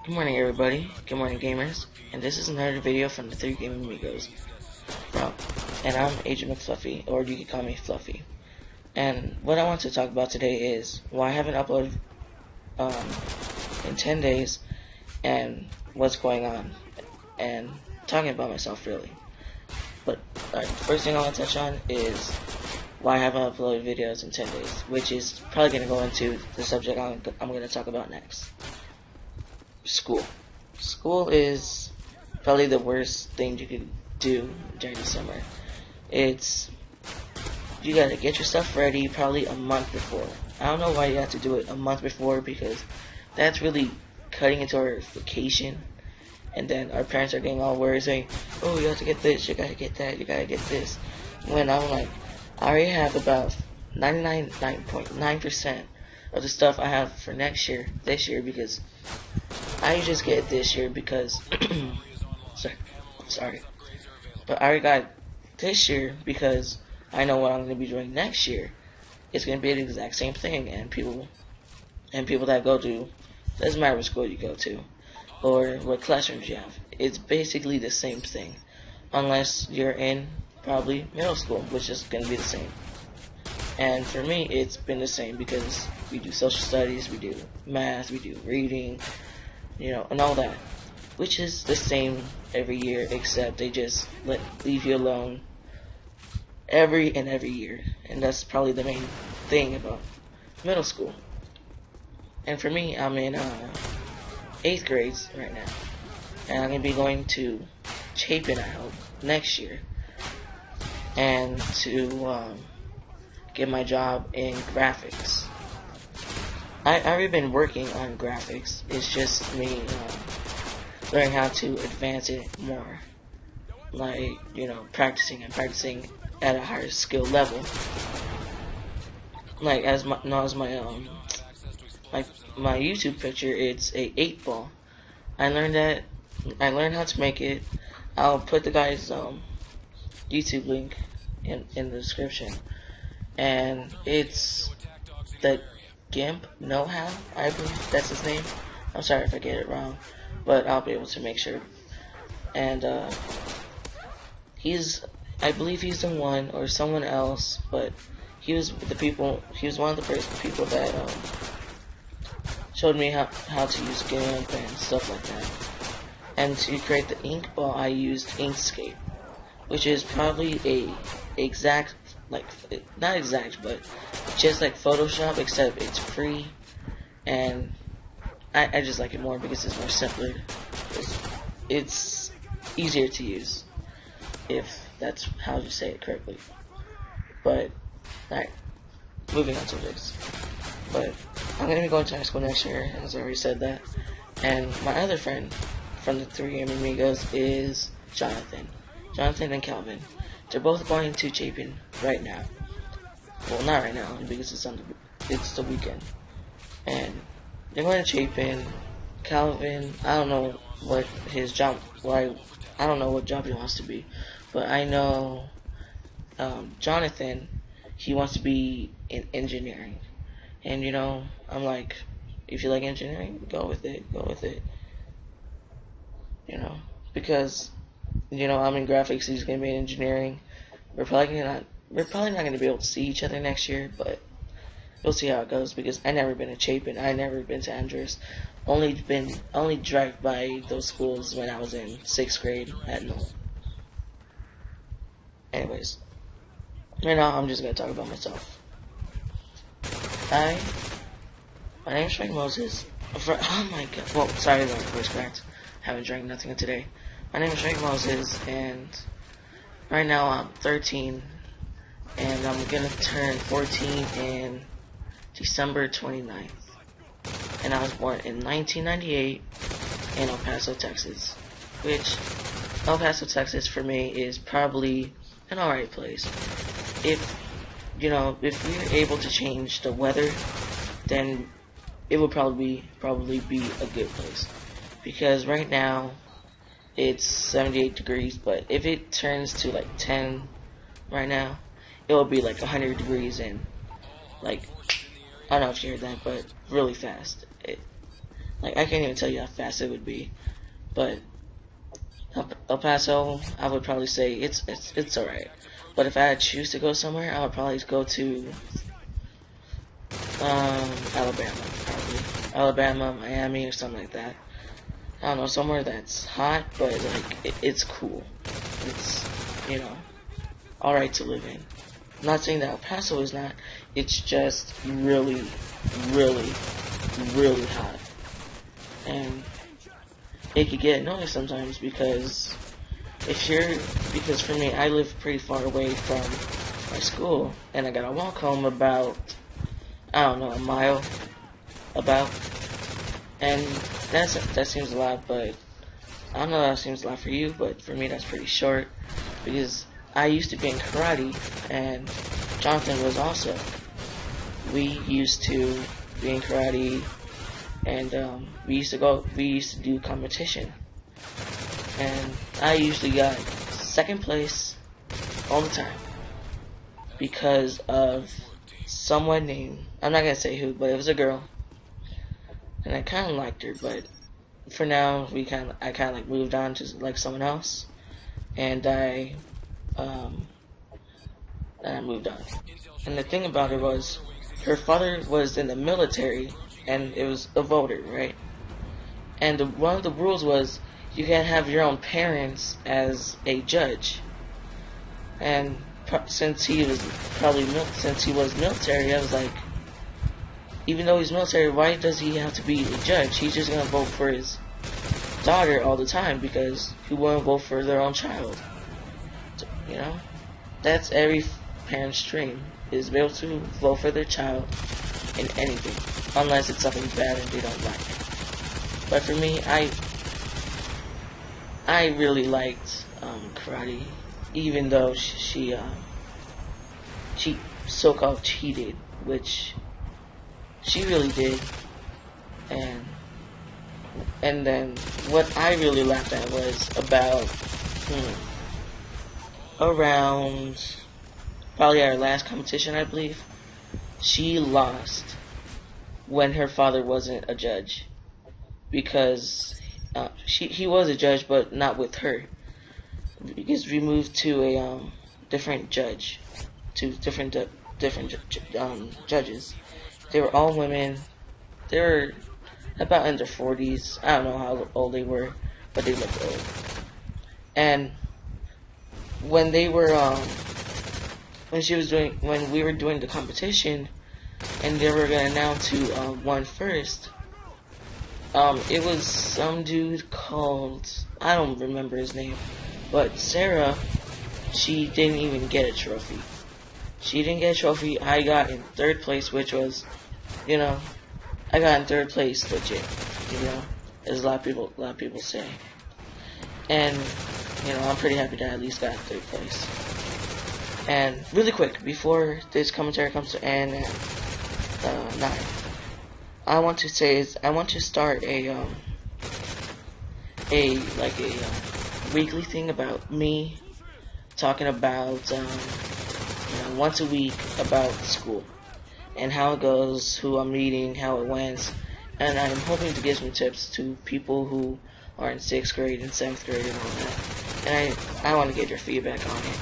Good morning, everybody. Good morning, gamers. And this is another video from the 3 Gaming Amigos. And I'm Agent McFluffy, or you can call me Fluffy. And what I want to talk about today is why I haven't uploaded in 10 days and what's going on. And talking about myself, really. But the first thing I want to touch on is why I haven't uploaded videos in 10 days, which is probably going to go into the subject I'm going to talk about next. School. School is probably the worst thing you could do during the summer. You gotta get your stuff ready probably a month before. I don't know why you have to do it a month before, because that's really cutting into our vacation. And then our parents are getting all worried saying, oh, you have to get this, you gotta get that, you gotta get this. When I'm like, I already have about 99.9% of the stuff I have for this year, because I just get it this year because sorry. But I already got this year because I know what I'm going to be doing next year. It's going to be the exact same thing, and people that go to, doesn't matter what school you go to or what classrooms you have. It's basically the same thing, unless you're in probably middle school, which is going to be the same. And for me, it's been the same because we do social studies, we do math, we do reading, and all that, which is the same every year, except they just leave you alone every year, and that's probably the main thing about middle school. And for me, I'm in 8th grade right now, and I'm gonna be going to Chapin, I hope, next year, and to get my job in graphics. I've already been working on graphics. It's just me learning how to advance it more. Like, practicing at a higher skill level. Like, as my YouTube picture, it's a 8-ball. I learned how to make it. I'll put the guy's YouTube link in the description. And it's the Gimp Know-How, I believe that's his name. I'm sorry if I get it wrong, but I'll be able to make sure. And I believe he's the one, or someone else, but he was one of the first people that showed me how to use GIMP and stuff like that. And to create the ink ball, I used Inkscape, which is probably not exact, but just like Photoshop, except it's free, and I just like it more because it's more simpler. It's easier to use, if that's how you say it correctly. But, alright, moving on to this. But I'm going to be going to high school next year, as I already said that. And my other friend from the 3 Gaming Amigos is Jonathan and Calvin. They're both going to Chapin right now. Well, not right now, because it's the weekend. And they're going to Chapin. Calvin, I don't know what his job, I don't know what job he wants to be. But I know Jonathan, he wants to be in engineering. And, I'm like, if you like engineering, go with it. Because, I'm in graphics, he's going to be in engineering. We're probably not going to be able to see each other next year, but we'll see how it goes, because I never been to Chapin, I never been to Andrews. Only drive by those schools when I was in 6th grade at Knoll. Anyways, right now I'm just going to talk about myself. My name's Frank Moses. Oh my god, well, sorry about my voice cracked. Haven't drank nothing today. My name is Frank Moses, and right now I'm 13, and I'm gonna turn 14 in December 29th. And I was born in 1998 in El Paso, Texas, which El Paso, Texas for me is probably an alright place. If we're able to change the weather, then it would probably be a good place. Because right now it's 78 degrees, but if it turns to like 10 right now, it will be like 100 degrees, and like, I don't know if you heard that, but really fast. Like, I can't even tell you how fast it would be. But El Paso, I would probably say it's alright. But if I had to choose to go somewhere, I would probably go to Alabama, probably. Alabama, Miami, or something like that. I don't know, somewhere that's hot, but like it's cool. It's, you know, alright to live in. I'm not saying that El Paso is not. It's just really, really, really hot, and it could get annoying sometimes because because for me, I live pretty far away from my school, and I gotta walk home about, I don't know, a mile, about, and that seems a lot, but I don't know, that seems a lot for you, but for me that's pretty short, because I used to be in karate, and Jonathan was also. We used to be in karate, and we used to do competition, and I usually got second place all the time because of someone named, I'm not gonna say who, but it was a girl, and I kind of liked her, but for now I kind of like moved on to like someone else, and I moved on. And the thing about her was, her father was in the military, and it was a voter, right? And one of the rules was you can't have your own parents as a judge. And since he was military, I was like, even though he's military, why does he have to be a judge? He's just gonna vote for his daughter all the time because he won't vote for their own child. You know, that's every parent's dream, is to be able to vote for their child in anything, unless it's something bad and they don't like. But for me, I really liked karate, even though she so-called cheated, which she really did, and then what I really laughed at was about around probably our last competition, I believe, she lost when her father wasn't a judge, because he was a judge, but not with her, because we moved to a different judge, to different judges. They were all women. They were about in their 40s. I don't know how old they were, but they looked old. And when they were when we were doing the competition, and they were gonna announce who won first, it was some dude called, I don't remember his name, but Sarah, she didn't even get a trophy. She didn't get a trophy. I got in third place, which was, you know, I got in third place legit, you know, as a lot of people say. And, you know, I'm pretty happy that I at least got third place. And really quick, before this commentary comes to end at 9, I want to say is I want to start a weekly thing about me talking about once a week about school and how it goes, who I'm meeting, how it went, and I'm hoping to give some tips to people who are in 6th grade and 7th grade and all that. And I want to get your feedback on it.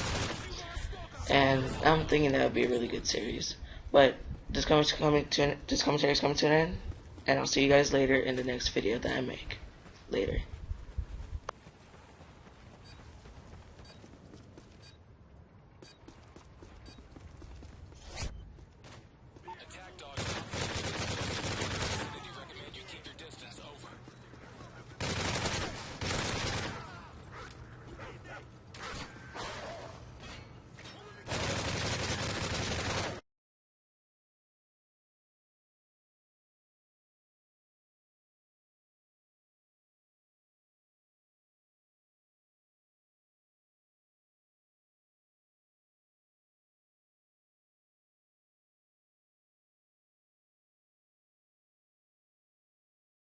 And I'm thinking that would be a really good series. But this commentary is coming to an end, and I'll see you guys later in the next video that I make. Later.